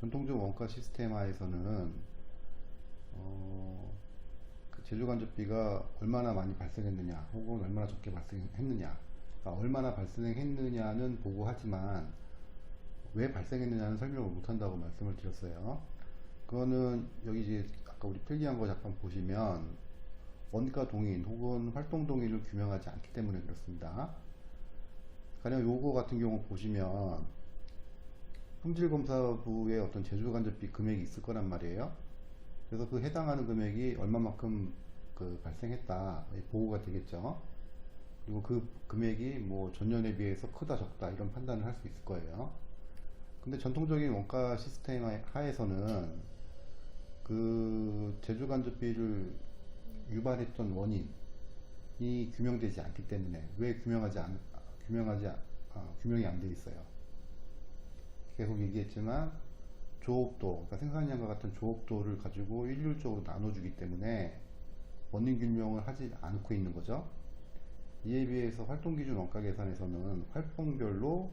전통적 원가 시스템화에서는 그 제조간접비가 얼마나 많이 발생했느냐 혹은 얼마나 적게 발생했느냐, 그러니까 얼마나 발생했느냐는 보고하지만 왜 발생했느냐는 설명을 못한다고 말씀을 드렸어요. 그거는 여기 이제 아까 우리 필기한 거 잠깐 보시면 원가 동인 혹은 활동 동인을 규명하지 않기 때문에 그렇습니다. 가령 요거 같은 경우 보시면 품질검사부의 어떤 제조간접비 금액이 있을 거란 말이에요. 그래서 그 해당하는 금액이 얼마만큼 그 발생했다 보고가 되겠죠. 그리고 그 금액이 뭐 전년에 비해서 크다 적다 이런 판단을 할 수 있을 거예요. 근데 전통적인 원가 시스템 하에서는 그 제조간접비를 유발했던 원인이 규명되지 않기 때문에 왜 규명이 안 돼 있어요. 계속 얘기했지만 조업도, 그러니까 생산량과 같은 조업도를 가지고 일률적으로 나눠주기 때문에 원인 규명을 하지 않고 있는 거죠. 이에 비해서 활동기준 원가 계산에서는 활동별로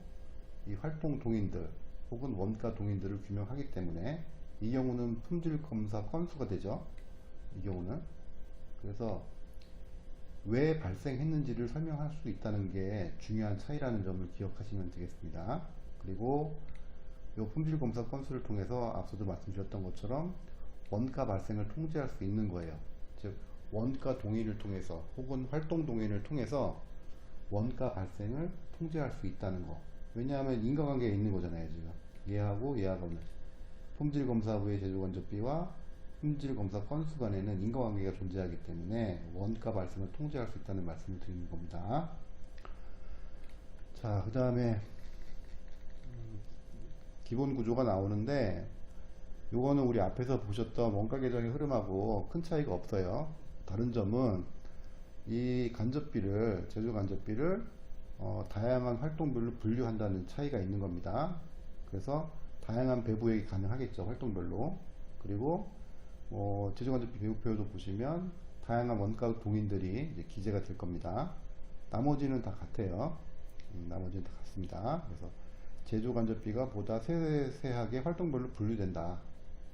이 활동 동인들 혹은 원가 동인들을 규명하기 때문에 이 경우는 품질 검사 건수가 되죠. 이 경우는. 그래서 왜 발생했는지를 설명할 수 있다는 게 중요한 차이라는 점을 기억하시면 되겠습니다. 그리고 이 품질 검사 건수를 통해서 앞서도 말씀드렸던 것처럼 원가 발생을 통제할 수 있는 거예요. 즉 원가 동인을 통해서 혹은 활동 동인을 통해서 원가 발생을 통제할 수 있다는 거. 왜냐하면 인과관계가 있는 거잖아요. 지금 얘하고 얘하고는 품질검사부의 제조간접비와 품질검사 건수 간에는 인과관계가 존재하기 때문에 원가 발생을 통제할 수 있다는 말씀을 드리는 겁니다. 자, 그 다음에 기본 구조가 나오는데 요거는 우리 앞에서 보셨던 원가 계정의 흐름하고 큰 차이가 없어요. 다른 점은 이 간접비를, 제조 간접비를 다양한 활동별로 분류한다는 차이가 있는 겁니다. 그래서 다양한 배부액이 가능하겠죠, 활동별로. 그리고 제조 간접비 배부표도 보시면 다양한 원가 동인들이 이제 기재가 될 겁니다. 나머지는 다 같아요. 나머지는 다 같습니다. 그래서 제조 간접비가 보다 세세하게 활동별로 분류된다.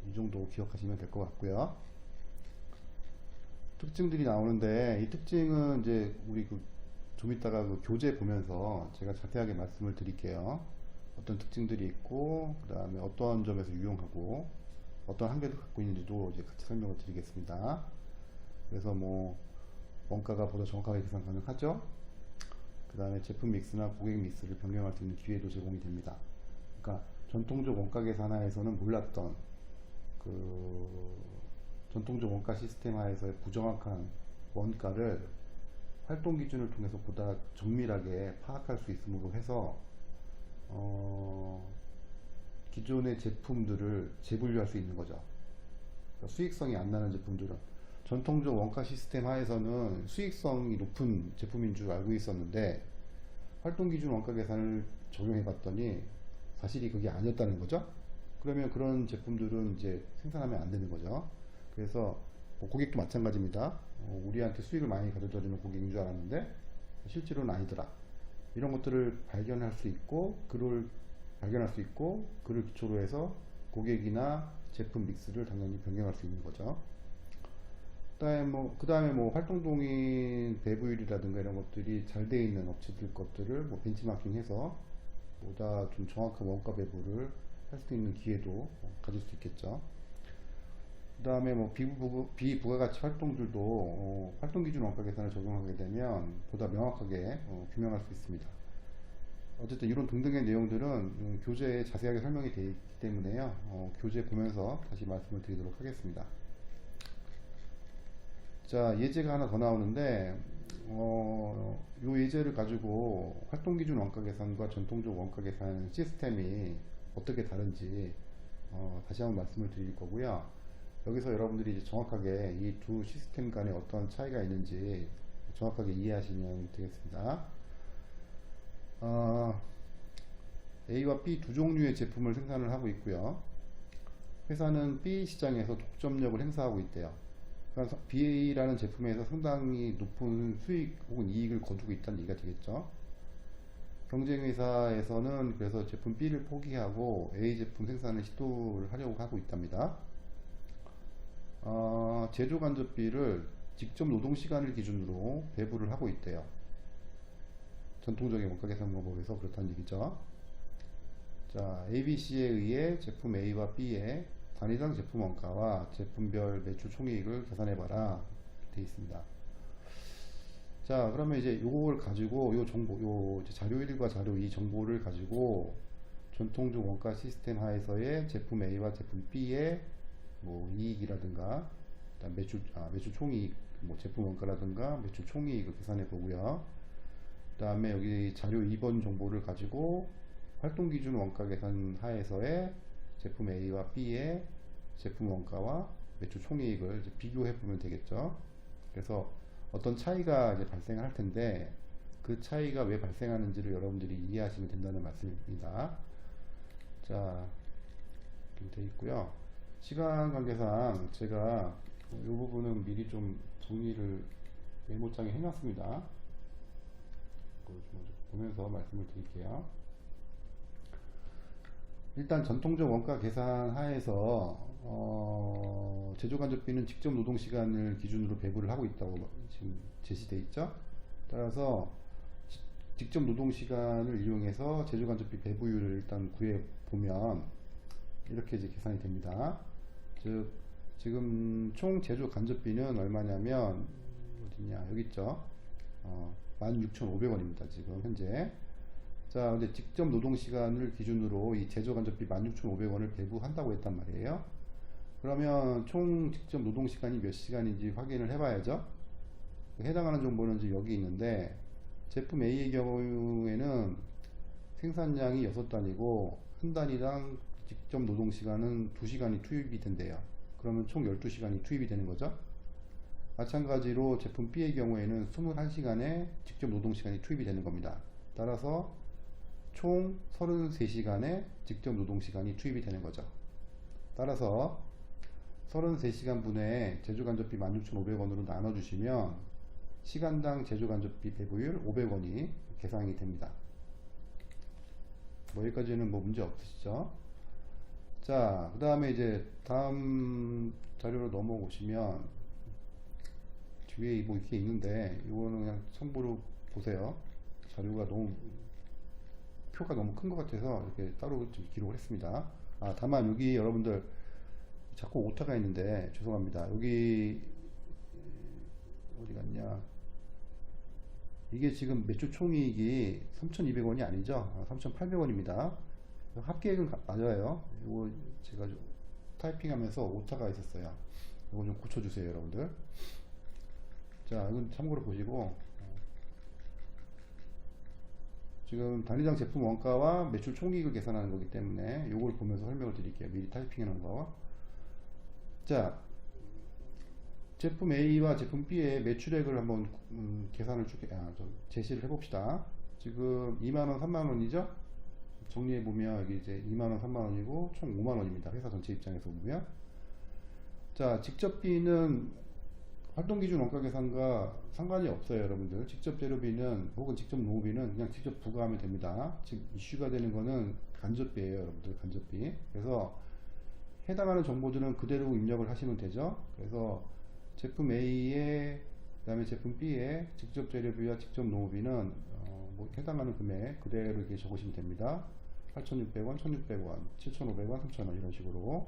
이 정도 기억하시면 될 것 같고요. 특징들이 나오는데 이 특징은 이제 우리 좀 이따가 그 교재 보면서 제가 자세하게 말씀을 드릴게요. 어떤 특징들이 있고 그 다음에 어떤 점에서 유용하고 어떤 한계를 갖고 있는지도 이제 같이 설명을 드리겠습니다. 그래서 뭐 원가가 보다 정확하게 계산 가능하죠. 그 다음에 제품 믹스나 고객 믹스를 변경할 수 있는 기회도 제공이 됩니다. 그러니까 전통적 원가 계산하에서는 몰랐던 그 전통적 원가 시스템 하에서의 부정확한 원가를 활동 기준을 통해서 보다 정밀하게 파악할 수 있음으로 해서 기존의 제품들을 재분류할 수 있는 거죠. 그러니까 수익성이 안 나는 제품들은 전통적 원가 시스템 하에서는 수익성이 높은 제품인 줄 알고 있었는데 활동기준 원가 계산을 적용해 봤더니 사실이 그게 아니었다는 거죠. 그러면 그런 제품들은 이제 생산하면 안 되는 거죠. 그래서 고객도 마찬가지입니다. 우리한테 수익을 많이 가져다 주는 고객인 줄 알았는데 실제로는 아니더라. 이런 것들을 발견할 수 있고 그를 기초로 해서 고객이나 제품 믹스를 당연히 변경할 수 있는 거죠. 그 다음에 뭐 활동동인 배부율이라든가 이런 것들이 잘 돼 있는 업체들 것들을 뭐 벤치마킹 해서 보다 좀 정확한 원가 배부를 할 수 있는 기회도 가질 수 있겠죠. 그 다음에 뭐 비부가가치 활동들도 활동기준 원가 계산을 적용하게 되면 보다 명확하게 규명할 수 있습니다. 어쨌든 이런 등등의 내용들은 교재에 자세하게 설명이 되어 있기 때문에요. 교재 보면서 다시 말씀을 드리도록 하겠습니다. 자, 예제가 하나 더 나오는데 요 예제를 가지고 활동기준 원가 계산과 전통적 원가 계산 시스템이 어떻게 다른지 다시 한번 말씀을 드릴 거고요. 여기서 여러분들이 이제 정확하게 이 두 시스템 간에 어떤 차이가 있는지 정확하게 이해하시면 되겠습니다. A와 B 두 종류의 제품을 생산을 하고 있고요. 회사는 B 시장에서 독점력을 행사하고 있대요. 그러니까 BA라는 제품에서 상당히 높은 수익 혹은 이익을 거두고 있다는 얘기가 되겠죠. 경쟁 회사에서는 그래서 제품 B를 포기하고 A 제품 생산을 시도를 하려고 하고 있답니다. 제조 간접비를 직접 노동 시간을 기준으로 배부를 하고 있대요. 전통적인 원가 계산 방법에서 그렇다는 얘기죠. 자, ABC에 의해 제품 A와 B의 단위당 제품 원가와 제품별 매출 총이익을 계산해봐라 되어 있습니다. 자, 그러면 이제 요걸 가지고 요 정보, 요 자료 1과 자료 2 정보를 가지고 전통적 원가 시스템 하에서의 제품 A와 제품 B의 뭐 이익이라든가 일단 매출 총이익, 뭐 제품 원가라든가 매출 총이익을 계산해 보고요. 그 다음에 여기 자료 2번 정보를 가지고 활동기준 원가 계산 하에서의 제품 A와 B의 제품 원가와 매출 총이익을 이제 비교해 보면 되겠죠. 그래서 어떤 차이가 이제 발생할 텐데 그 차이가 왜 발생하는지를 여러분들이 이해하시면 된다는 말씀입니다. 자, 이렇게 되어 있고요. 시간 관계상 제가 이 부분은 미리 좀 정리를 메모장에 해놨습니다. 그걸 좀 먼저 보면서 말씀을 드릴게요. 일단 전통적 원가 계산 하에서 제조간접비는 직접 노동시간을 기준으로 배부를 하고 있다고 지금 제시되어 있죠. 따라서 직접 노동시간을 이용해서 제조간접비 배부율을 일단 구해보면 이렇게 이제 계산이 됩니다. 즉 지금 총 제조간접비는 얼마냐면 어디냐 여기 있죠. 16,500원입니다 지금 현재. 자, 근데 직접 노동시간을 기준으로 이 제조간접비 16,500원을 배부한다고 했단 말이에요. 그러면 총 직접 노동시간이 몇 시간인지 확인을 해봐야죠. 해당하는 정보는 이제 여기 있는데 제품 A의 경우에는 생산량이 6단이고 한 단위당 직접 노동시간은 2시간이 투입이 된대요. 그러면 총 12시간이 투입이 되는 거죠. 마찬가지로 제품 B의 경우에는 21시간의 직접 노동시간이 투입이 되는 겁니다. 따라서 총 33시간의 직접 노동시간이 투입이 되는 거죠. 따라서 33시간 분의 제조간접비 16,500원으로 나눠주시면 시간당 제조간접비 배부율 500원이 계산이 됩니다. 뭐 여기까지는 뭐 문제 없으시죠? 자, 그 다음에 이제 다음 자료로 넘어오시면 뒤에 뭐 이렇게 있는데 이거는 그냥 첨부로 보세요. 자료가 너무 표가 너무 큰 것 같아서 이렇게 따로 좀 기록을 했습니다. 다만 여기 여러분들 자꾸 오타가 있는데 죄송합니다. 여기 어디 갔냐? 이게 지금 매출 총이익이 3,200원이 아니죠? 3,800원입니다. 합계액은 맞아요. 이거 제가 좀 타이핑하면서 오타가 있었어요. 이거 좀 고쳐주세요, 여러분들. 자, 이건 참고로 보시고 지금 단위당 제품 원가와 매출 총이익을 계산하는 거기 때문에 이걸 보면서 설명을 드릴게요. 미리 타이핑해 놓은 거. 자, 제품 A와 제품 B의 매출액을 한번 계산을 좀 제시를 해봅시다. 지금 2만원, 3만원이죠? 정리해보면 여기 이제 2만원, 3만원이고 총 5만원입니다. 회사 전체 입장에서 보면. 자, 직접 B는 활동기준 원가 계산과 상관이 없어요, 여러분들. 직접 재료비는 혹은 직접 노무비는 그냥 직접 부과하면 됩니다. 지금 이슈가 되는 거는 간접비예요, 여러분들. 간접비. 그래서 해당하는 정보들은 그대로 입력을 하시면 되죠. 그래서 제품 A의 그다음에 제품 B의 직접 재료비와 직접 노무비는 뭐 해당하는 금액 그대로 이렇게 적으시면 됩니다. 8,600원, 1,600원, 7,500원, 3,000원 이런 식으로.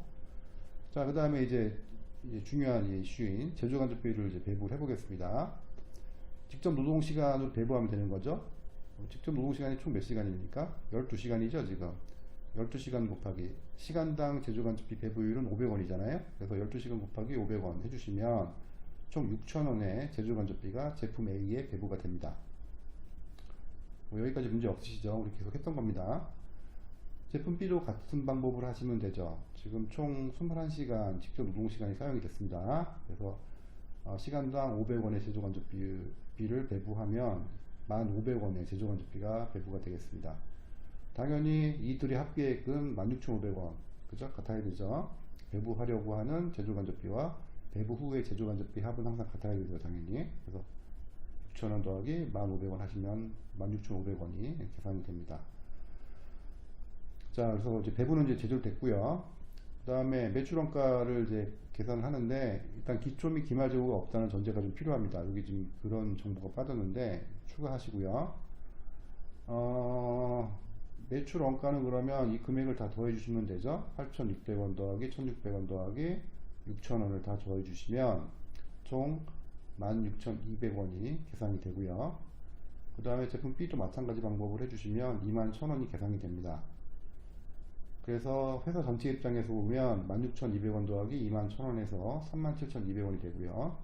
자, 그 다음에 이제 중요한 이슈인 제조간접비를 이제 배부를 해보겠습니다. 직접 노동시간으로 배부하면 되는 거죠. 직접 노동시간이 총 몇 시간입니까? 12시간이죠, 지금. 12시간 곱하기 시간당 제조간접비 배부율은 500원이잖아요. 그래서 12시간 곱하기 500원 해주시면 총 6,000원의 제조간접비가 제품 A에 배부가 됩니다. 뭐 여기까지 문제 없으시죠? 우리 계속 했던 겁니다. 제품 B도 같은 방법을 하시면 되죠. 지금 총 21시간 직접 노동시간이 사용이 됐습니다. 그래서 시간당 500원의 제조간접비를 배부하면 1,500원의 제조간접비가 배부가 되겠습니다. 당연히 이들의 합계액은 16,500원 그죠? 같아야 되죠. 배부하려고 하는 제조간접비와 배부 후의 제조간접비 합은 항상 같아야 되죠, 당연히. 그래서 6,000원 더하기 1,500원 하시면 16,500원이 계산이 됩니다. 자, 그래서 이제 배분은 이제 제대로 됐고요. 그 다음에 매출원가를 이제 계산을 하는데, 일단 기초 및 기말 재고가 없다는 전제가 좀 필요합니다. 여기 지금 그런 정보가 빠졌는데 추가하시고요. 매출 원가는 그러면 이 금액을 다 더해 주시면 되죠. 8,600원 더하기 1,600원 더하기 6,000원을 다 더해 주시면 총 16,200원이 계산이 되고요. 그 다음에 제품 B도 마찬가지 방법을 해주시면 21,000원이 계산이 됩니다. 그래서 회사 전체 입장에서 보면 16,200원 더하기 21,000원에서 37,200원이 되고요.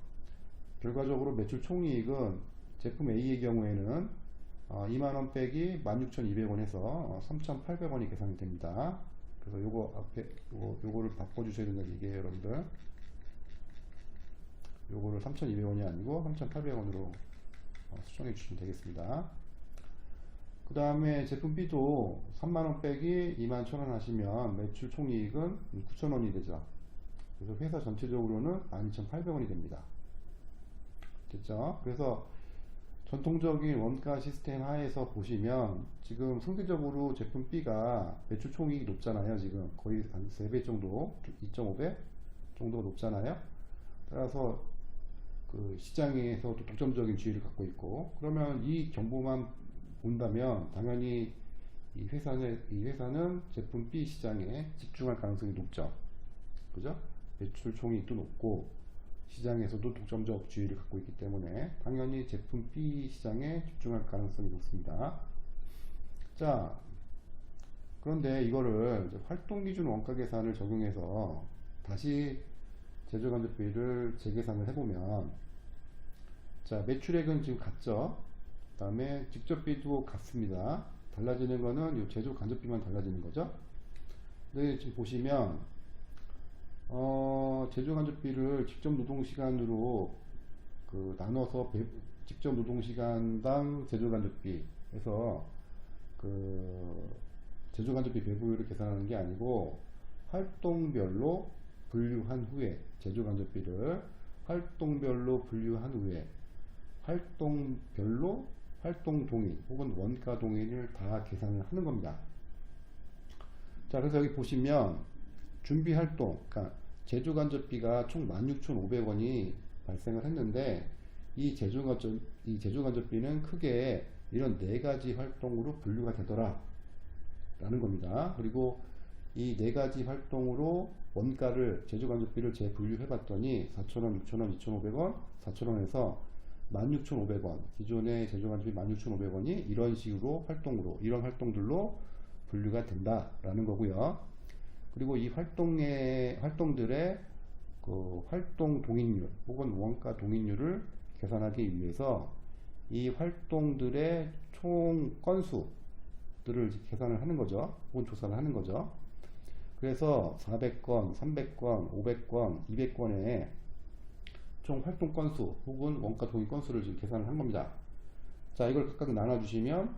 결과적으로 매출 총이익은 제품 A의 경우에는 2만원 빼기 16,200원에서 3,800원이 계산이 됩니다. 그래서 요거 앞에 요거를 바꿔주셔야 된다는 얘기예요, 여러분들. 요거를 3,200원이 아니고 3,800원으로 수정해 주시면 되겠습니다. 그 다음에 제품 B도 3만원 빼기 21,000원 하시면 매출 총이익은 9,000원이 되죠. 그래서 회사 전체적으로는 12,800원이 됩니다. 됐죠? 그래서 전통적인 원가 시스템 하에서 보시면 지금 상대적으로 제품 B가 매출 총이익이 높잖아요. 지금 거의 한 3배 정도, 2.5배 정도가 높잖아요. 따라서 그 시장에서 또 독점적인 지위를 갖고 있고, 그러면 이 정보만 본다면 당연히 이 회사는 제품 B 시장에 집중할 가능성이 높죠. 그죠? 매출 총이익도 높고 시장에서도 독점적 지위를 갖고 있기 때문에 당연히 제품 B 시장에 집중할 가능성이 높습니다. 자, 그런데 이거를 이제 활동기준 원가 계산을 적용해서 다시 제조간접비를 재계산을 해보면, 자, 매출액은 지금 같죠? 그 다음에 직접비도 같습니다. 달라지는 거는 이 제조간접비만 달라지는 거죠. 근데 지금 보시면 제조간접비를 직접 노동시간으로 나눠서 직접 노동시간당 제조간접비 해서 제조간접비 배분율을 계산하는 게 아니고 활동별로 분류한 후에 제조간접비를 활동별로 분류한 후에 활동별로 활동동일 혹은 원가동일을 다 계산을 하는 겁니다. 자, 그래서 여기 보시면 준비활동, 그러니까 제조간접비가 총 16,500원이 발생을 했는데 이 제조간접비는 크게 이런 4가지 활동으로 분류가 되더라 라는 겁니다. 그리고 이 4가지 활동으로 원가를 제조간접비를 재분류해 봤더니 4,000원, 6,000원, 2,500원, 4,000원에서 16,500원, 기존의 제조간접비 16,500원이 이런 식으로 이런 활동들로 분류가 된다라는 거고요. 그리고 이 활동들의 활동 동인율 혹은 원가 동인율을 계산하기 위해서 이 활동들의 총 건수들을 계산을 하는 거죠. 혹은 조사를 하는 거죠. 그래서 400건, 300건, 500건, 200건의 총 활동 건수 혹은 원가 동인 건수를 지금 계산을 한 겁니다. 자, 이걸 각각 나눠주시면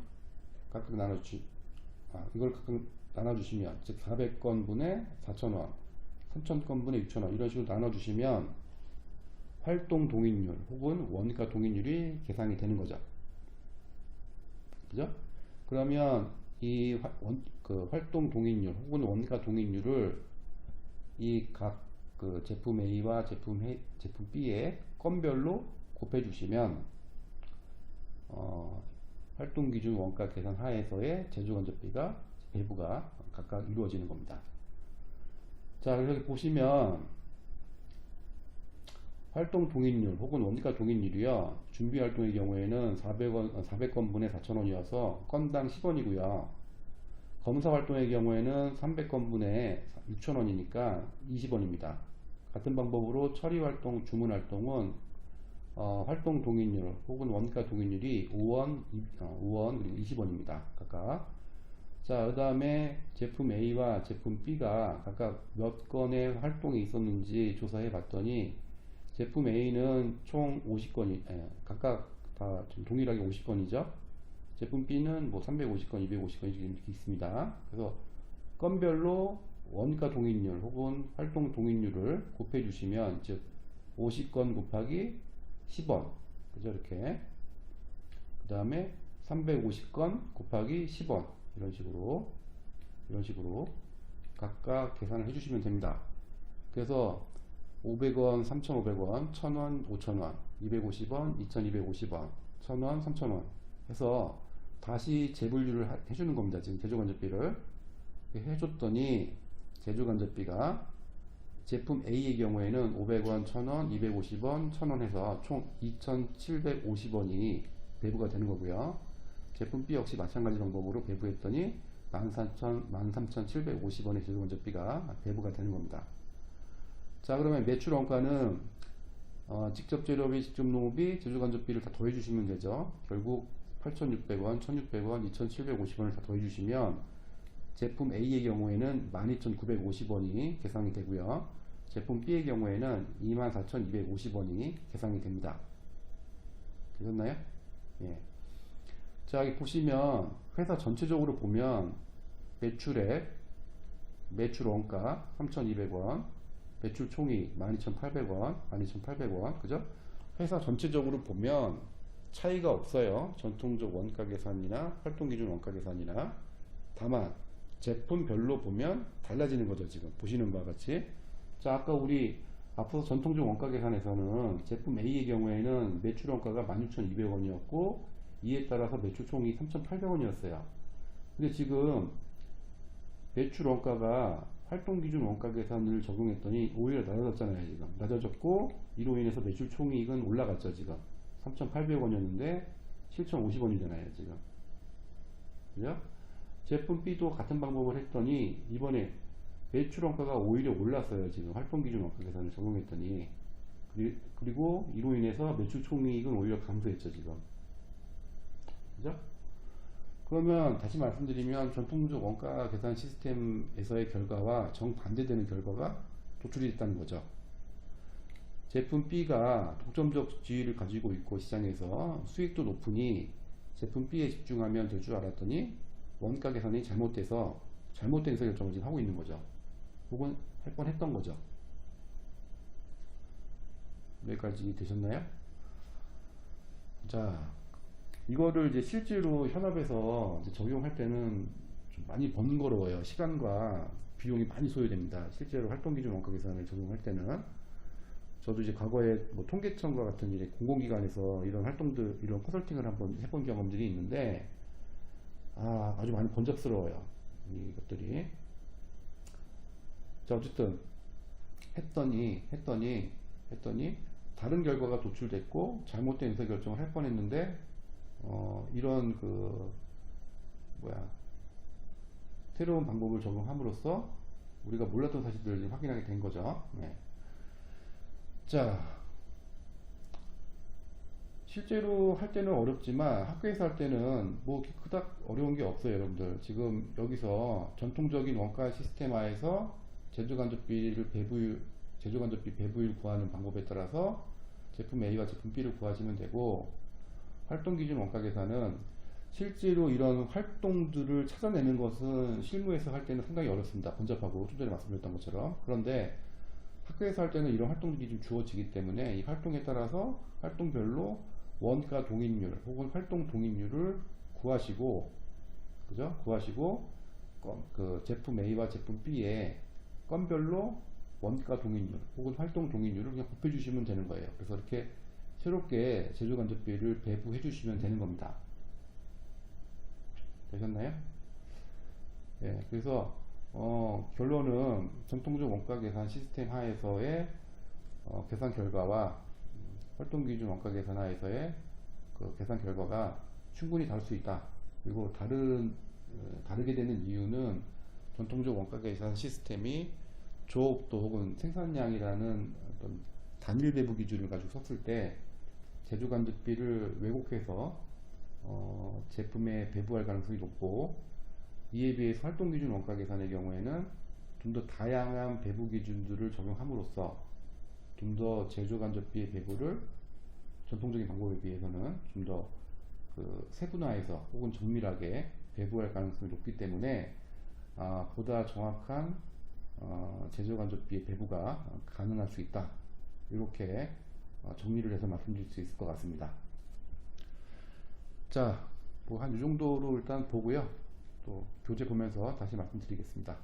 즉 400건 분의 4,000원, 3,000건 분의 6,000원 이런 식으로 나눠주시면 활동 동인율 혹은 원가 동인율이 계산이 되는 거죠. 그죠? 그러면 이 활동 동인율 혹은 원가 동인율을 이 각 제품 A와 제품 B의 건별로 곱해 주시면 활동 기준 원가 계산 하에서의 제조간접비가 배부가 각각 이루어지는 겁니다. 자, 그래서 여기 보시면 활동 동인율 혹은 원가 동인율이요. 준비 활동의 경우에는 400건 분의 4,000원이어서 건당 10원이고요. 검사 활동의 경우에는 300건 분의 6,000원이니까 20원입니다. 같은 방법으로 처리 활동, 주문 활동은 활동 동인율 혹은 원가 동인율이 5원, 그리고 20원입니다. 각각. 자, 그 다음에 제품 A와 제품 B가 각각 몇 건의 활동이 있었는지 조사해 봤더니 제품 A는 총 50건이, 각각 다 좀 동일하게 50건이죠. 제품 B는 뭐 350건, 250건 이렇게 있습니다. 그래서 건별로 원가 동인율 혹은 활동 동인율을 곱해 주시면, 즉 50건 곱하기 10원, 그죠? 이렇게 다음에 350건 곱하기 10원 이런 식으로 각각 계산을 해주시면 됩니다. 그래서 500원, 3,500원, 1,000원, 5,000원, 250원, 2,250원, 1,000원, 3,000원 해서 다시 재분류를 해주는 겁니다. 지금 제조간접비를 해줬더니 제조간접비가 제품 A의 경우에는 500원, 1,000원, 250원, 1,000원 해서 총 2,750원이 배부가 되는 거고요. 제품 B 역시 마찬가지 방법으로 배부했더니 13,750원의 제조간접비가 배부가 되는 겁니다. 자, 그러면 매출 원가는 직접 재료비, 직접 농업비, 제조간접비를 다 더해주시면 되죠. 결국 8,600원, 1,600원, 2,750원을 다 더해주시면 제품 A의 경우에는 12,950원이 계산이 되고요. 제품 B의 경우에는 24,250원이 계산이 됩니다. 되셨나요? 예. 자, 여기 보시면 회사 전체적으로 보면 매출액, 매출 원가 3,200원, 매출 총익 12,800원, 12,800원, 그죠? 회사 전체적으로 보면 차이가 없어요. 전통적 원가 계산이나 활동기준 원가 계산이나. 다만 제품별로 보면 달라지는 거죠. 지금 보시는 바와 같이. 자, 아까 우리 앞서 전통적 원가 계산에서는 제품 A의 경우에는 매출 원가가 16,200원이었고 이에 따라서 매출 총익이 3,800원이었어요. 근데 지금 매출 원가가 활동기준 원가 계산을 적용했더니 오히려 낮아졌잖아요. 지금 낮아졌고 이로 인해서 매출 총이익은 올라갔죠. 지금 3,800원이었는데 7,050원이잖아요. 지금 그죠? 제품 B도 같은 방법을 했더니 이번에 매출 원가가 오히려 올랐어요. 지금 활동기준 원가 계산을 적용했더니 그리고 이로 인해서 매출 총이익은 오히려 감소했죠. 지금 그죠? 그러면 다시 말씀드리면 전통적 원가 계산 시스템에서의 결과와 정반대되는 결과가 도출이 됐다는 거죠. 제품 B가 독점적 지위를 가지고 있고 시장에서 수익도 높으니 제품 B에 집중하면 될 줄 알았더니 원가 계산이 잘못돼서 잘못된 의사결정을 지금 하고 있는 거죠. 혹은 할 뻔했던 거죠. 여기까지 되셨나요? 자, 이거를 이제 실제로 현업에서 이제 적용할 때는 좀 많이 번거로워요. 시간과 비용이 많이 소요됩니다. 실제로 활동기준 원가 계산을 적용할 때는. 저도 이제 과거에 뭐 통계청과 같은 이제 공공기관에서 이런 활동들, 이런 컨설팅을 한번 해본 경험들이 있는데, 아주 많이 번잡스러워요. 이것들이. 자, 어쨌든, 했더니, 다른 결과가 도출됐고, 잘못된 의사결정을 할 뻔 했는데, 이런 새로운 방법을 적용함으로써 우리가 몰랐던 사실들을 확인하게 된 거죠. 네. 자, 실제로 할 때는 어렵지만 학교에서 할 때는 뭐 그닥 어려운 게 없어요. 여러분들 지금 여기서 전통적인 원가 시스템화에서 제조간접비 배부율 구하는 방법에 따라서 제품 A와 제품 B를 구하시면 되고, 활동기준 원가 계산은 실제로 이런 활동들을 찾아내는 것은 실무에서 할 때는 상당히 어렵습니다. 번잡하고 좀 전에 말씀드렸던 것처럼. 그런데 학교에서 할 때는 이런 활동들이 좀 주어지기 때문에 이 활동에 따라서 활동별로 원가 동입률 혹은 활동 동입률을 구하시고, 그죠? 구하시고 그 제품 A와 제품 B의 건별로 원가 동입률 혹은 활동 동입률을 그냥 곱해 주시면 되는 거예요. 그래서 이렇게 새롭게 제조간접비를 배부해 주시면 되는 겁니다. 되셨나요? 네, 그래서 결론은 전통적 원가 계산 시스템 하에서의 계산 결과와 활동기준 원가 계산 하에서의 그 계산 결과가 충분히 다를 수 있다. 그리고 다르게 되는 이유는 전통적 원가 계산 시스템이 조업도 혹은 생산량이라는 어떤 단일 배부 기준을 가지고 썼을 때 제조간접비를 왜곡해서 제품에 배부할 가능성이 높고, 이에 비해서 활동기준 원가 계산의 경우에는 좀 더 다양한 배부 기준들을 적용함으로써 좀 더 제조간접비의 배부를 전통적인 방법에 비해서는 좀 더 세분화해서 혹은 정밀하게 배부할 가능성이 높기 때문에 보다 정확한 제조간접비의 배부가 가능할 수 있다. 이렇게 정리를 해서 말씀드릴 수 있을 것 같습니다. 자, 뭐 한 이 정도로 일단 보고요. 또 교재 보면서 다시 말씀드리겠습니다.